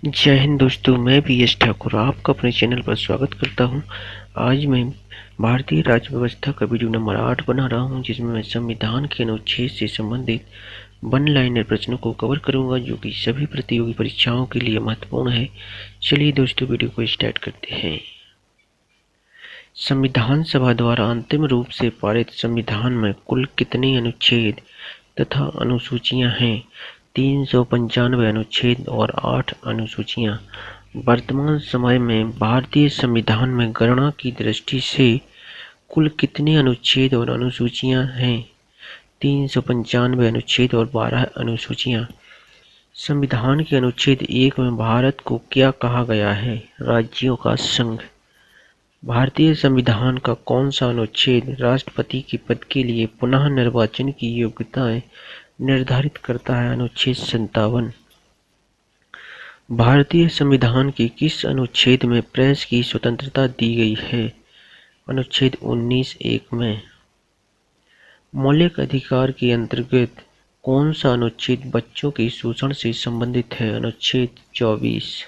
जय हिंद दोस्तों, मैं पीएस ठाकुर आपका अपने चैनल पर स्वागत करता हूं। आज मैं भारतीय राज्य व्यवस्था का वीडियो नंबर 8 बना रहा हूं, जिसमें मैं संविधान के अनुच्छेद से संबंधित वन लाइनर प्रश्नों को कवर करूंगा, जो कि सभी प्रतियोगी परीक्षाओं के लिए महत्वपूर्ण है। चलिए दोस्तों, वीडियो को स्टार्ट करते हैं। संविधान सभा द्वारा अंतिम रूप से पारित संविधान में कुल कितने अनुच्छेद तथा अनुसूचियां हैं? 395 अनुच्छेद और 8 अनुसूचियां। वर्तमान समय में भारतीय संविधान में गणना की दृष्टि से कुल कितने अनुच्छेद और अनुसूचियां हैं? 395 अनुच्छेद और 12 अनुसूचियां। संविधान के अनुच्छेद 1 में भारत को क्या कहा गया है? राज्यों का संघ। भारतीय संविधान का कौन सा अनुच्छेद राष्ट्रपति के पद के लिए पुनः निर्वाचन की योग्यताएं निर्धारित करता है? अनुच्छेद 57। भारतीय संविधान के किस अनुच्छेद में प्रेस की स्वतंत्रता दी गई है? अनुच्छेद 19(1) में। मौलिक अधिकार के अंतर्गत कौन सा अनुच्छेद बच्चों के शोषण से संबंधित है? अनुच्छेद 24।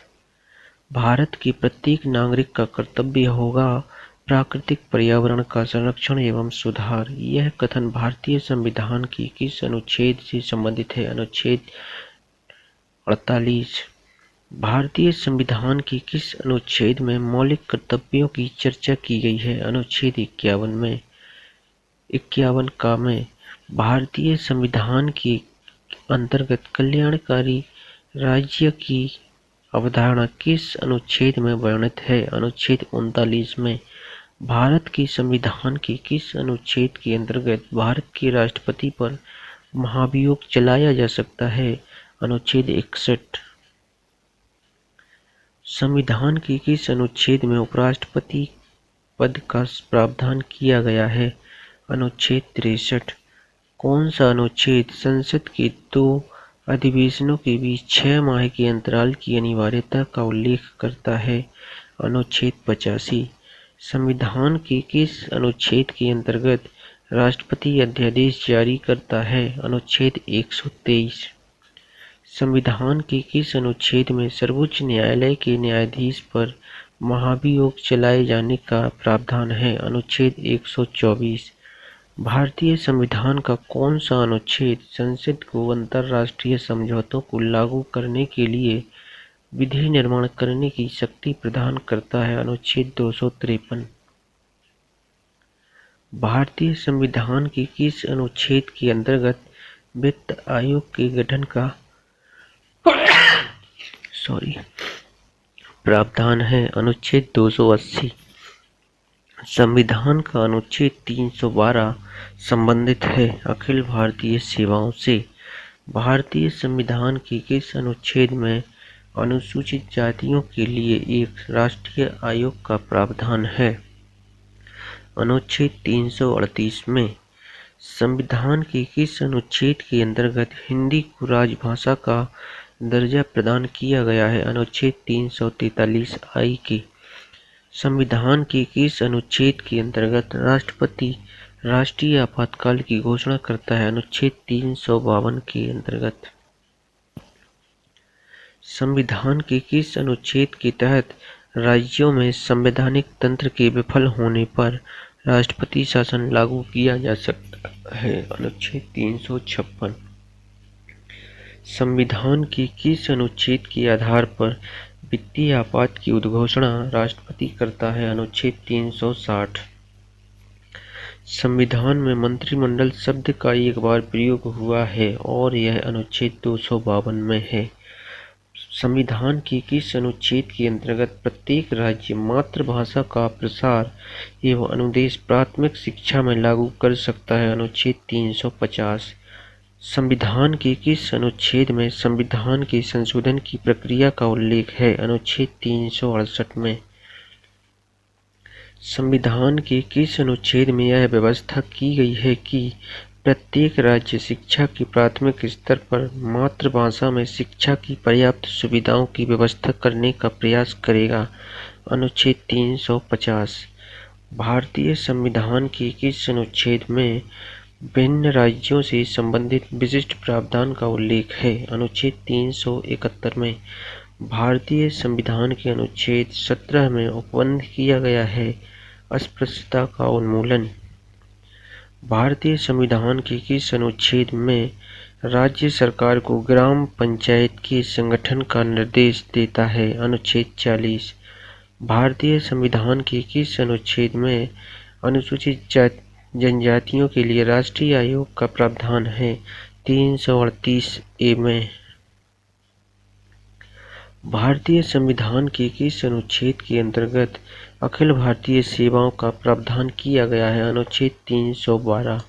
भारत के प्रत्येक नागरिक का कर्तव्य होगा प्राकृतिक पर्यावरण का संरक्षण एवं सुधार। यह कथन भारतीय संविधान के किस अनुच्छेद से संबंधित है? अनुच्छेद 48। भारतीय संविधान के किस अनुच्छेद में मौलिक कर्तव्यों की चर्चा की गई है? अनुच्छेद 51 में। 51 का में भारतीय संविधान के अंतर्गत कल्याणकारी राज्य की अवधारणा किस अनुच्छेद में वर्णित है? अनुच्छेद 39 में। भारत के संविधान के किस अनुच्छेद के अंतर्गत भारत के राष्ट्रपति पर महाभियोग चलाया जा सकता है? अनुच्छेद 61। संविधान के किस अनुच्छेद में उपराष्ट्रपति पद का प्रावधान किया गया है? अनुच्छेद 63। कौन सा अनुच्छेद संसद के 2 अधिवेशनों के बीच 6 माह के अंतराल की अनिवार्यता का उल्लेख करता है? अनुच्छेद 85। संविधान के किस अनुच्छेद के अंतर्गत राष्ट्रपति अध्यादेश जारी करता है? अनुच्छेद 123। संविधान के किस अनुच्छेद में सर्वोच्च न्यायालय के न्यायाधीश पर महाभियोग चलाए जाने का प्रावधान है? अनुच्छेद 124। भारतीय संविधान का कौन सा अनुच्छेद संसद को अंतर्राष्ट्रीय समझौतों को लागू करने के लिए विधि निर्माण करने की शक्ति प्रदान करता है? अनुच्छेद 253। भारतीय संविधान के किस अनुच्छेद के अंतर्गत वित्त आयोग के गठन का प्रावधान है? अनुच्छेद 280। संविधान का अनुच्छेद 312 संबंधित है अखिल भारतीय सेवाओं से। भारतीय संविधान के किस अनुच्छेद में अनुसूचित जातियों के लिए एक राष्ट्रीय आयोग का प्रावधान है? अनुच्छेद 338 में। संविधान के किस अनुच्छेद के अंतर्गत हिंदी को राजभाषा का दर्जा प्रदान किया गया है? अनुच्छेद 343(i) के। संविधान के किस अनुच्छेद के अंतर्गत राष्ट्रपति राष्ट्रीय आपातकाल की घोषणा करता है? अनुच्छेद 352 के अंतर्गत। संविधान के किस अनुच्छेद के तहत राज्यों में संवैधानिक तंत्र के विफल होने पर राष्ट्रपति शासन लागू किया जा सकता है? अनुच्छेद 356। संविधान के किस अनुच्छेद के आधार पर वित्तीय आपात की उद्घोषणा राष्ट्रपति करता है? अनुच्छेद 360। संविधान में मंत्रिमंडल शब्द का एक बार प्रयोग हुआ है और यह अनुच्छेद 252 में है। संविधान के किस अनुच्छेद के अंतर्गत प्रत्येक राज्य मातृभाषा का प्रसार एवं अनुदेश प्राथमिक शिक्षा में लागू कर सकता है? अनुच्छेद 350। संविधान के किस अनुच्छेद में संविधान के संशोधन की प्रक्रिया का उल्लेख है? अनुच्छेद 368 में। संविधान के किस अनुच्छेद में यह व्यवस्था की गई है कि प्रत्येक राज्य शिक्षा के प्राथमिक स्तर पर मातृभाषा में शिक्षा की पर्याप्त सुविधाओं की व्यवस्था करने का प्रयास करेगा? अनुच्छेद 350। भारतीय संविधान के किस अनुच्छेद में भिन्न राज्यों से संबंधित विशिष्ट प्रावधान का उल्लेख है? अनुच्छेद 371 में। भारतीय संविधान के अनुच्छेद 17 में उपबंध किया गया है अस्पृश्यता का उन्मूलन। भारतीय संविधान के किस अनुच्छेद में राज्य सरकार को ग्राम पंचायत के संगठन का निर्देश देता है? अनुच्छेद 40। भारतीय संविधान के किस अनुच्छेद में अनुसूचित जनजातियों के लिए राष्ट्रीय आयोग का प्रावधान है? 338A में। भारतीय संविधान के किस अनुच्छेद के अंतर्गत अखिल भारतीय सेवाओं का प्रावधान किया गया है? अनुच्छेद 312।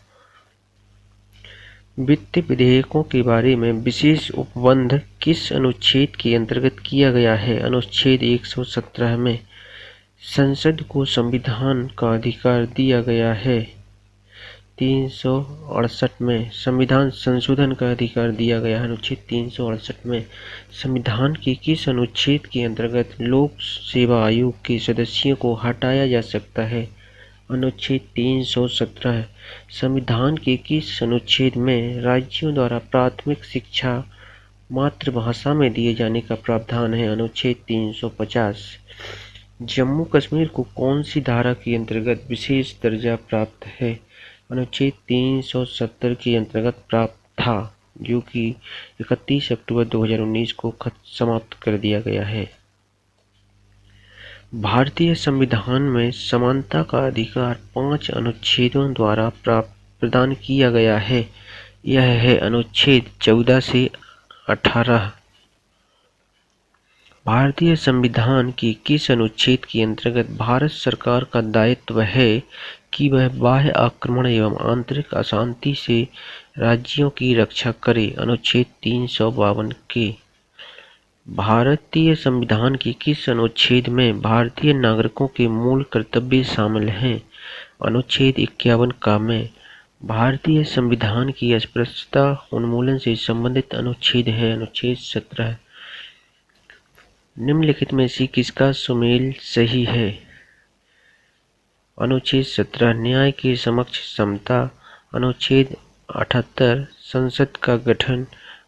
वित्त विधेयकों के बारे में विशेष उपबंध किस अनुच्छेद के अंतर्गत किया गया है? अनुच्छेद 117 में। संसद को संविधान का अधिकार दिया गया है 368 में। संविधान संशोधन का अधिकार दिया गया है अनुच्छेद 368 में। संविधान के किस अनुच्छेद के अंतर्गत लोक सेवा आयोग के सदस्यों को हटाया जा सकता है? अनुच्छेद 317। संविधान के किस अनुच्छेद में राज्यों द्वारा प्राथमिक शिक्षा मातृभाषा में दिए जाने का प्रावधान है? अनुच्छेद 350। जम्मू कश्मीर को कौन सी धारा के अंतर्गत विशेष दर्जा प्राप्त है? अनुच्छेद 370 के अंतर्गत प्राप्त था, जो कि 31 अक्टूबर 2019 को समाप्त कर दिया गया है। भारतीय संविधान में समानता का अधिकार 5 अनुच्छेदों द्वारा प्रदान किया गया है। यह है अनुच्छेद 14 से 18। भारतीय संविधान के किस अनुच्छेद के अंतर्गत भारत सरकार का दायित्व है कि वह बाह्य आक्रमण एवं आंतरिक अशांति से राज्यों की रक्षा करे? अनुच्छेद 352 के। भारतीय संविधान के किस अनुच्छेद में भारतीय नागरिकों के मूल कर्तव्य शामिल हैं? अनुच्छेद 51 का में। भारतीय संविधान की अस्पृश्यता उन्मूलन से संबंधित अनुच्छेद है अनुच्छेद 17। निम्नलिखित में से किसका सुमेल सही है? अनुच्छेद 17 न्याय के समक्ष समता। अनुच्छेद 78 संसद का गठन।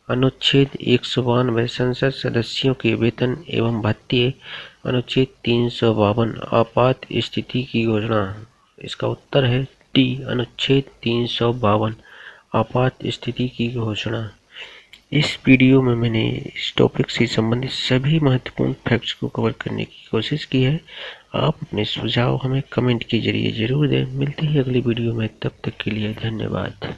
अनुच्छेद 192 संसद सदस्यों के वेतन एवं भत्ते। अनुच्छेद 352 आपात स्थिति की घोषणा। इसका उत्तर है डी अनुच्छेद 352 आपात स्थिति की घोषणा। इस वीडियो में मैंने इस टॉपिक से संबंधित सभी महत्वपूर्ण फैक्ट्स को कवर करने की कोशिश की है। आप अपने सुझाव हमें कमेंट के जरिए जरूर दें। मिलते हैं अगली वीडियो में, तब तक के लिए धन्यवाद।